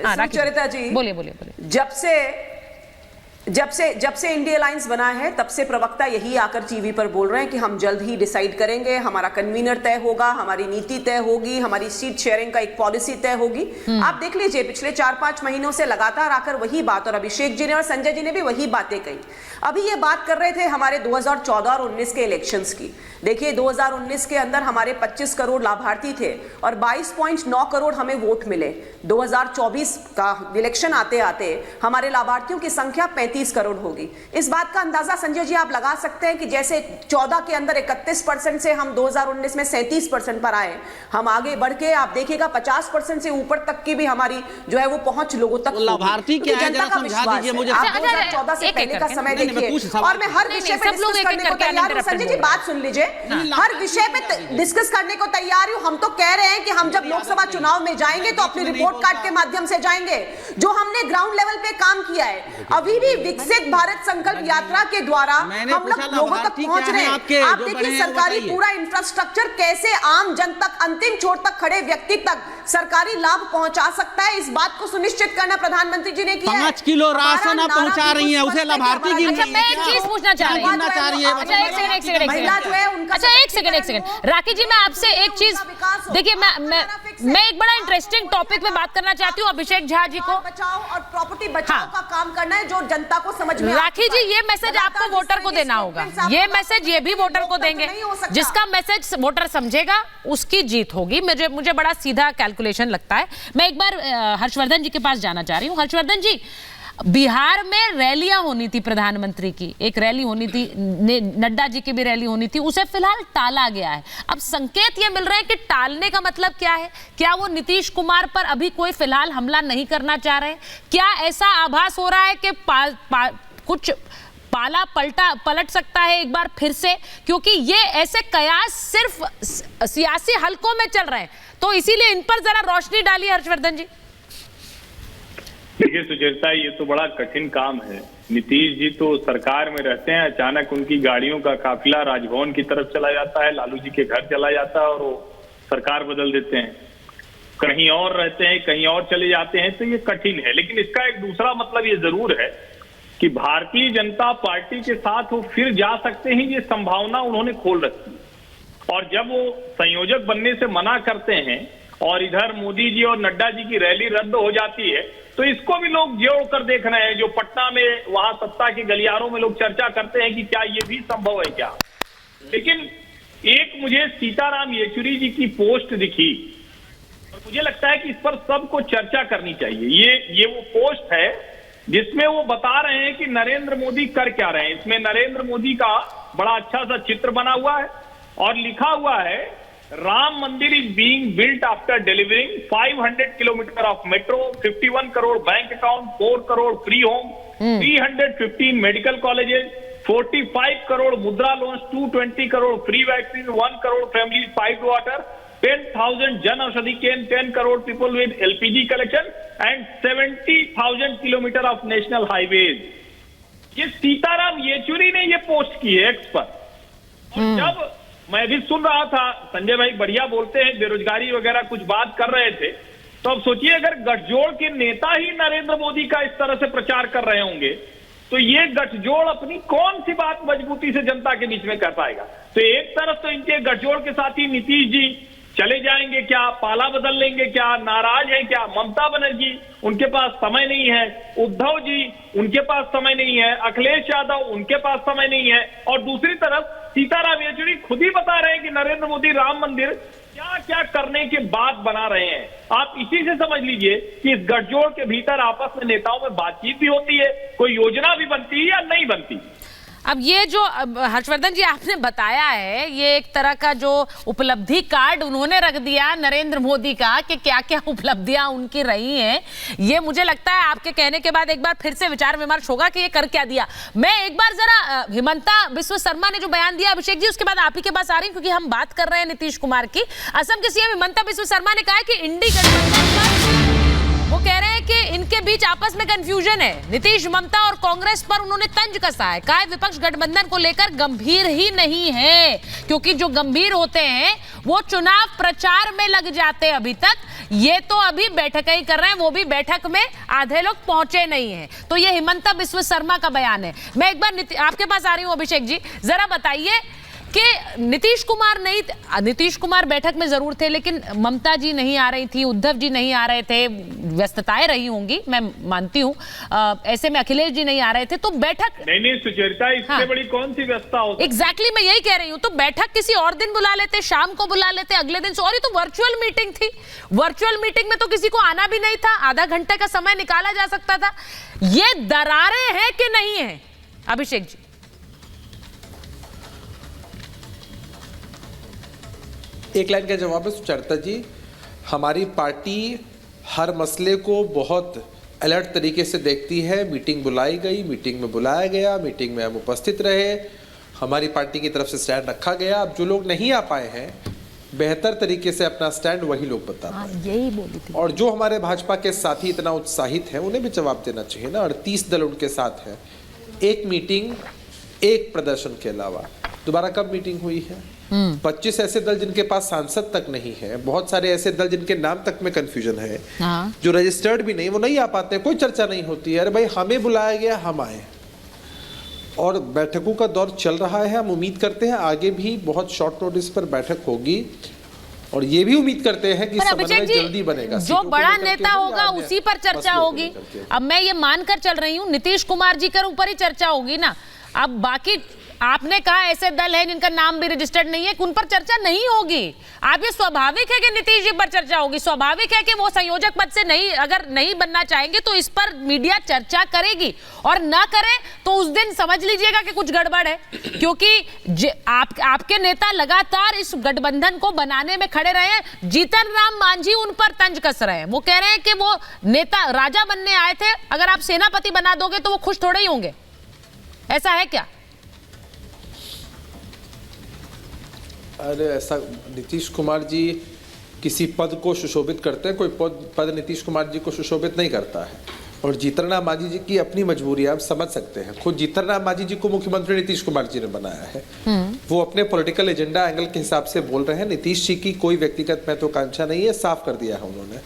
सुचरिता जी, बोलिए बोलिए बोलिए। जब से इंडिया अलायंस बना है तब से प्रवक्ता यही आकर टीवी पर बोल रहे हैं कि हम जल्द ही डिसाइड करेंगे, हमारा कन्वीनर तय होगा, हमारी नीति तय होगी, हमारी सीट शेयरिंग का एक पॉलिसी तय होगी। आप देख लीजिए पिछले 4-5 महीनों से लगातार आकर वही बात, और अभिषेक जी ने और संजय जी ने भी वही बातें कही। अभी ये बात कर रहे थे हमारे 2014 और 19 के इलेक्शंस की। देखिए 2019 के अंदर हमारे 25 करोड़ लाभार्थी थे और 22.9 करोड़ हमें वोट मिले। 2024 का इलेक्शन आते आते हमारे लाभार्थियों की संख्या 35 करोड़ होगी। इस बात का अंदाजा संजय जी आप लगा सकते हैं कि जैसे 14 के अंदर 31% से हम 2019 में 37% पर आए, हम आगे बढ़ के आप देखिएगा 50% से ऊपर तक की भी हमारी जो है वो पहुंच लोगों तक। लाभार्थी क्या है जरा समझा दीजिए मुझे। 2014 से पहले का समय देखिए, और मैं हर विषय पे डिस्कस करने को तैयार हूं। संजय जी बात सुन लीजिए, हर विषय पे डिस्कस करने को तैयार हूं। हम तो कह रहे हैं कि हम जब लोकसभा चुनाव में जाएंगे तो अपनी रिपोर्ट कार्ड के माध्यम से जाएंगे, जो हमने ग्राउंड लेवल पे काम किया है। अभी भी विकसित भारत संकल्प यात्रा के द्वारा हम लोग लोगों तक पहुंच रहे हैं। आप देखिए सरकारी पूरा इंफ्रास्ट्रक्चर कैसे आम जन तक, अंतिम छोर तक खड़े व्यक्ति तक सरकारी लाभ पहुंचा सकता है, इस बात को सुनिश्चित करना प्रधानमंत्री जी ने किया है। 5 किलो राशन आप पहुंचा रही हैं, उसे लाभार्थी की। अच्छा मैं एक चीज पूछना चाह रही हूँ। अच्छा एक सेकंड राखी जी, मैं आपसे एक चीज, देखिए मैं एक बड़ा इंटरेस्टिंग टॉपिक पे बात करना चाहती हूँ अभिषेक झा जी को। बचाओ और प्रॉपर्टी बचाओ का काम करना है जो जनता को समझ में। राखी जी ये मैसेज आपको वोटर को देना होगा, ये मैसेज ये भी वोटर को देंगे, जिसका मैसेज वोटर समझेगा उसकी जीत होगी। मुझे बड़ा सीधा कैलकुलेशन लगता है। मैं एक बार हर्षवर्धन जी के पास जाना चाह रही हूँ। हर्षवर्धन जी, बिहार में रैलियां होनी थी, प्रधानमंत्री की एक रैली होनी थी, नड्डा जी की भी रैली होनी थी, उसे फिलहाल टाला गया है। अब संकेत ये मिल रहे हैं कि टालने का मतलब क्या है? क्या वो नीतीश कुमार पर अभी कोई फिलहाल हमला नहीं करना चाह रहे? क्या ऐसा आभास हो रहा है कि कुछ पाला पलट सकता है एक बार फिर से? क्योंकि ये ऐसे कयास सिर्फ सियासी हलकों में चल रहे हैं, तो इसीलिए इन पर जरा रोशनी डालिए हर्षवर्धन जी। देखिए सुचरिता, ये तो बड़ा कठिन काम है। नीतीश जी तो सरकार में रहते हैं, अचानक उनकी गाड़ियों का काफिला राजभवन की तरफ चला जाता है, लालू जी के घर चला जाता है और वो सरकार बदल देते हैं। कहीं और रहते हैं, कहीं और चले जाते हैं, तो ये कठिन है। लेकिन इसका एक दूसरा मतलब ये जरूर है कि भारतीय जनता पार्टी के साथ वो फिर जा सकते हैं, ये संभावना उन्होंने खोल रखी है। और जब वो संयोजक बनने से मना करते हैं और इधर मोदी जी और नड्डा जी की रैली रद्द हो जाती है, तो इसको भी लोग जोड़ कर देख रहे हैं। जो पटना में वहां सत्ता के गलियारों में लोग चर्चा करते हैं कि क्या ये भी संभव है क्या। लेकिन एक मुझे सीताराम येचुरी जी की पोस्ट दिखी और मुझे लगता है कि इस पर सबको चर्चा करनी चाहिए। ये वो पोस्ट है जिसमें वो बता रहे हैं कि नरेंद्र मोदी कर क्या रहे हैं। इसमें नरेंद्र मोदी का बड़ा अच्छा सा चित्र बना हुआ है और लिखा हुआ है, Ram Mandir is being built after delivering 500 kilometre of metro, 51 crore bank account, 4 crore free home, 315 medical colleges, 45 crore Mudra loans, 220 crore free vaccine, 1 crore family pipe water, 10,000 Jan Aushadhi Kendra, 10 crore people with LPG connection and 70,000 kilometre of national highways. ये सीताराम येचुरी ने ये पोस्ट की है एक्स पर। और जब मैं भी सुन रहा था, संजय भाई बढ़िया बोलते हैं, बेरोजगारी वगैरह कुछ बात कर रहे थे, तो अब सोचिए अगर गठजोड़ के नेता ही नरेंद्र मोदी का इस तरह से प्रचार कर रहे होंगे, तो ये गठजोड़ अपनी कौन सी बात मजबूती से जनता के बीच में कर पाएगा। तो एक तरफ तो इनके गठजोड़ के साथी नीतीश जी चले जाएंगे क्या, पाला बदल लेंगे क्या, नाराज है क्या, ममता बनर्जी उनके पास समय नहीं है, उद्धव जी उनके पास समय नहीं है, अखिलेश यादव उनके पास समय नहीं है, और दूसरी तरफ सीताराम येचुरी खुद ही बता रहे हैं कि नरेंद्र मोदी राम मंदिर क्या क्या करने के बाद बना रहे हैं। आप इसी से समझ लीजिए कि इस गठजोड़ के भीतर आपस में नेताओं में बातचीत भी होती है, कोई योजना भी बनती है या नहीं बनती। अब ये जो हर्षवर्धन जी आपने बताया है, ये एक तरह का जो उपलब्धि कार्ड उन्होंने रख दिया नरेंद्र मोदी का कि क्या क्या उपलब्धियां उनकी रही हैं, ये मुझे लगता है आपके कहने के बाद एक बार फिर से विचार विमर्श होगा कि ये कर क्या दिया। मैं एक बार जरा हिमंता बिस्वा शर्मा ने जो बयान दिया अभिषेक जी, उसके बाद आप ही के पास आ रही हूँ क्योंकि हम बात कर रहे हैं नीतीश कुमार की। असम के सीएम हिमंता बिस्वा शर्मा ने कहा है कि इंडी गठबंधन पर वो कह रहे हैं कि इनके बीच आपस में कंफ्यूजन है। नीतीश ममता और कांग्रेस पर उन्होंने तंज कसा है, कहा है विपक्ष गठबंधन को लेकर गंभीर ही नहीं है, क्योंकि जो गंभीर होते हैं वो चुनाव प्रचार में लग जाते हैं। अभी तक ये तो अभी बैठक ही कर रहे हैं, वो भी बैठक में आधे लोग पहुंचे नहीं हैं। तो ये हिमंता बिस्व शर्मा का बयान है। मैं एक बार आपके पास आ रही हूं अभिषेक जी, जरा बताइए कि नीतीश कुमार बैठक में जरूर थे, लेकिन ममता जी नहीं आ रही थी, उद्धव जी नहीं आ रहे थे, व्यस्तताएं रही होंगी, मैं मानती हूं। ऐसे में अखिलेश जी नहीं आ रहे थे, तो बैठक नहीं सुचरिता, इससे बड़ी कौन सी व्यवस्था हो? एग्जैक्टली मैं यही कह रही हूं। तो बैठक किसी और दिन बुला लेते, शाम को बुला लेते, अगले दिन। सॉरी, तो वर्चुअल मीटिंग थी, वर्चुअल मीटिंग में तो किसी को आना भी नहीं था, आधा घंटे का समय निकाला जा सकता था। ये दरारें हैं कि नहीं है अभिषेक जी? एक लाइन का जवाब है सुचरिता जी, हमारी पार्टी हर मसले को बहुत अलर्ट तरीके से देखती है। मीटिंग बुलाई गई, मीटिंग में बुलाया गया, मीटिंग में हम उपस्थित रहे, हमारी पार्टी की तरफ से स्टैंड रखा गया। अब जो लोग नहीं आ पाए हैं, बेहतर तरीके से अपना स्टैंड वही लोग बता पाए। यही बोली थी। और जो हमारे भाजपा के साथी इतना उत्साहित हैं, उन्हें भी जवाब देना चाहिए ना। 38 दल उनके साथ हैं, एक मीटिंग, एक प्रदर्शन के अलावा दोबारा कब मीटिंग हुई है? 25 ऐसे दल जिनके पास सांसद तक नहीं है, बहुत सारे ऐसे दल जिनके नाम तक में कंफ्यूजन है, जो रजिस्टर्ड भी नहीं, वो नहीं आ पाते, कोई चर्चा नहीं होती है। अरे भाई, हमें बुलाया गया, हम आए, और बैठकों का दौर चल रहा है। हम उम्मीद करते हैं आगे भी बहुत शॉर्ट नोटिस पर बैठक होगी, और ये भी उम्मीद करते हैं कि समन्वय जल्दी बनेगा। जो बड़ा नेता होगा उसी पर चर्चा होगी। अब मैं ये मानकर चल रही हूँ नीतीश कुमार जी के ऊपर ही चर्चा होगी ना। अब बाकी आपने कहा ऐसे दल हैं जिनका नाम भी रजिस्टर्ड नहीं है, उन पर चर्चा नहीं होगी। आप ये स्वाभाविक है कि नीतीश जी पर चर्चा होगी, स्वाभाविक है कि वो संयोजक पद से अगर नहीं बनना चाहेंगे तो इस पर मीडिया चर्चा करेगी, और ना करे तो उस दिन समझ लीजिएगा कि कुछ गड़बड़ है। क्योंकि आपके नेता लगातार इस गठबंधन को बनाने में खड़े रहे हैं। जीतन राम मांझी उन पर तंज कस रहे हैं, वो कह रहे हैं कि वो नेता राजा बनने आए थे, अगर आप सेनापति बना दोगे तो वो खुश थोड़े ही होंगे। ऐसा है क्या? अरे ऐसा, नीतीश कुमार जी किसी पद को सुशोभित करते हैं, कोई पद नीतीश कुमार जी को सुशोभित नहीं करता है। और जीतन राम मांझी जी की अपनी मजबूरी आप समझ सकते हैं। खुद जीतन राम मांझी जी को मुख्यमंत्री नीतीश कुमार जी ने बनाया है, वो अपने पॉलिटिकल एजेंडा एंगल के हिसाब से बोल रहे हैं। नीतीश जी की कोई व्यक्तिगत महत्वाकांक्षा नहीं है, साफ कर दिया है उन्होंने।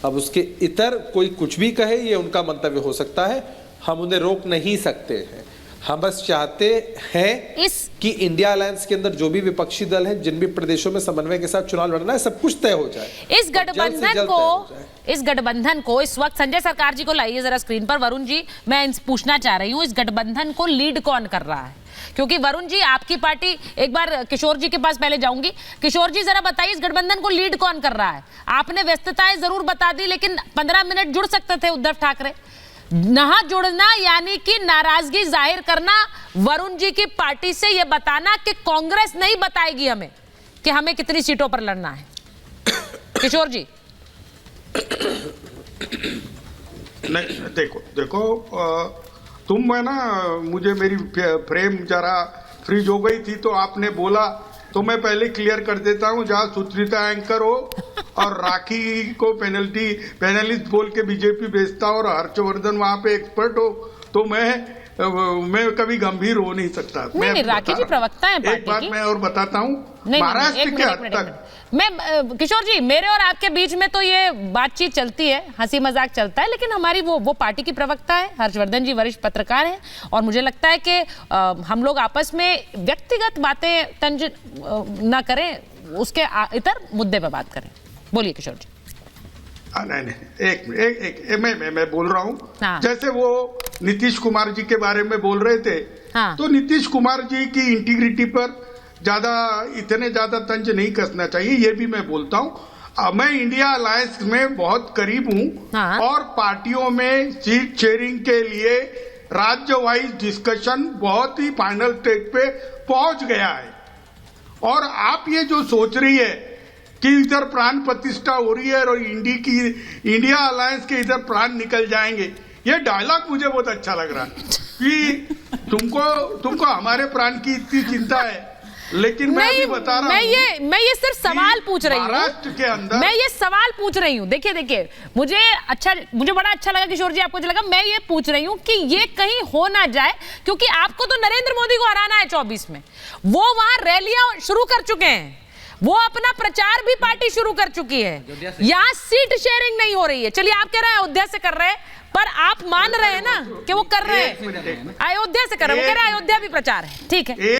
अब उसके इतर कोई कुछ भी कहे, ये उनका मंतव्य हो सकता है, हम उन्हें रोक नहीं सकते हैं। हम बस चाहते हैं कि इंडिया अलायंस के अंदर जो भी विपक्षी दल हैं, जिन भी प्रदेशों में समन्वय के साथ चुनाव लड़ना है, सब कुछ तय हो जाए। इस गठबंधन को इस वक्त संजय सरकार जी को लाइए जरा स्क्रीन पर। वरुण जी, मैं पूछना चाह रही हूँ, इस गठबंधन को लीड कौन कर रहा है? क्योंकि वरुण जी, आपकी पार्टी, एक बार किशोर जी के पास पहले जाऊंगी। किशोर जी, जरा बताइए इस गठबंधन को लीड कौन कर रहा है? आपने व्यस्तताएं जरूर बता दी, लेकिन 15 मिनट जुड़ सकते थे उद्धव ठाकरे। ना जुड़ना यानी कि नाराजगी जाहिर करना वरुण जी की पार्टी से, यह बताना कि कांग्रेस नहीं बताएगी हमें कि हमें कितनी सीटों पर लड़ना है। किशोर जी, नहीं, देखो तुम है ना, मुझे मेरी फ्रेम जरा फ्रीज हो गई थी, तो आपने बोला तो मैं पहले क्लियर कर देता हूं। जहां सुचरिता एंकर हो और राखी को पैनलिस्ट बोल के बीजेपी भेजता और हर्षवर्धन वहां पे एक्सपर्ट हो, तो मैं कभी गंभीर हो नहीं सकता। नहीं, राखी जी प्रवक्ता हैं पार्टी की। एक बात मैं और बताता हूं, महाराष्ट्र के हद तक मैं, किशोर जी, मेरे और आपके बीच में तो ये बातचीत चलती है, हंसी मजाक चलता है, लेकिन हमारी वो पार्टी की प्रवक्ता है, हर्षवर्धन जी वरिष्ठ पत्रकार हैं, और मुझे लगता है कि हम लोग आपस में व्यक्तिगत बातें तंज ना करें, उसके इतर मुद्दे पर बात करें। बोलिए किशोर जी। नहीं, एक मिनट, मैं बोल रहा हूँ। हाँ। जैसे वो नीतीश कुमार जी के बारे में बोल रहे थे, हाँ। तो नीतीश कुमार जी की इंटीग्रिटी पर इतने ज्यादा तंज नहीं कसना चाहिए, ये भी मैं बोलता हूँ। मैं इंडिया अलायंस में बहुत करीब हूँ, हाँ। और पार्टियों में सीट शेयरिंग के लिए राज्य वाइज डिस्कशन बहुत ही फाइनल स्टेज पे पहुंच गया है। और आप ये जो सोच रही है कि इधर प्राण प्रतिष्ठा हो रही है और इंडिया अलायंस के इधर प्राण निकल जाएंगे, ये डायलॉग मुझे बहुत अच्छा लग रहा है कि तुमको हमारे प्राण की इतनी चिंता है, लेकिन मैं अभी बता रहा हूं, मैं ये सिर्फ सवाल पूछ रही हूँ, महाराष्ट्र के अंदर मैं ये सवाल पूछ रही हूँ। देखिए मुझे बड़ा अच्छा लगा किशोर जी, आपको जो लगा, मैं ये पूछ रही हूँ कि ये कहीं हो ना जाए, क्योंकि आपको तो नरेंद्र मोदी को हराना है 24 में, वो वहां रैलियां शुरू कर चुके हैं, वो अपना प्रचार भी पार्टी शुरू कर चुकी है, यहाँ सीट शेयरिंग नहीं हो रही है। चलिए आप कह रहे हैं अयोध्या से कर रहे हैं, पर आप मान रहे हैं ना कि वो कर रहे हैं, अयोध्या से कर रहे हैं, वो कह रहे हैं अयोध्या भी प्रचार है, ठीक है।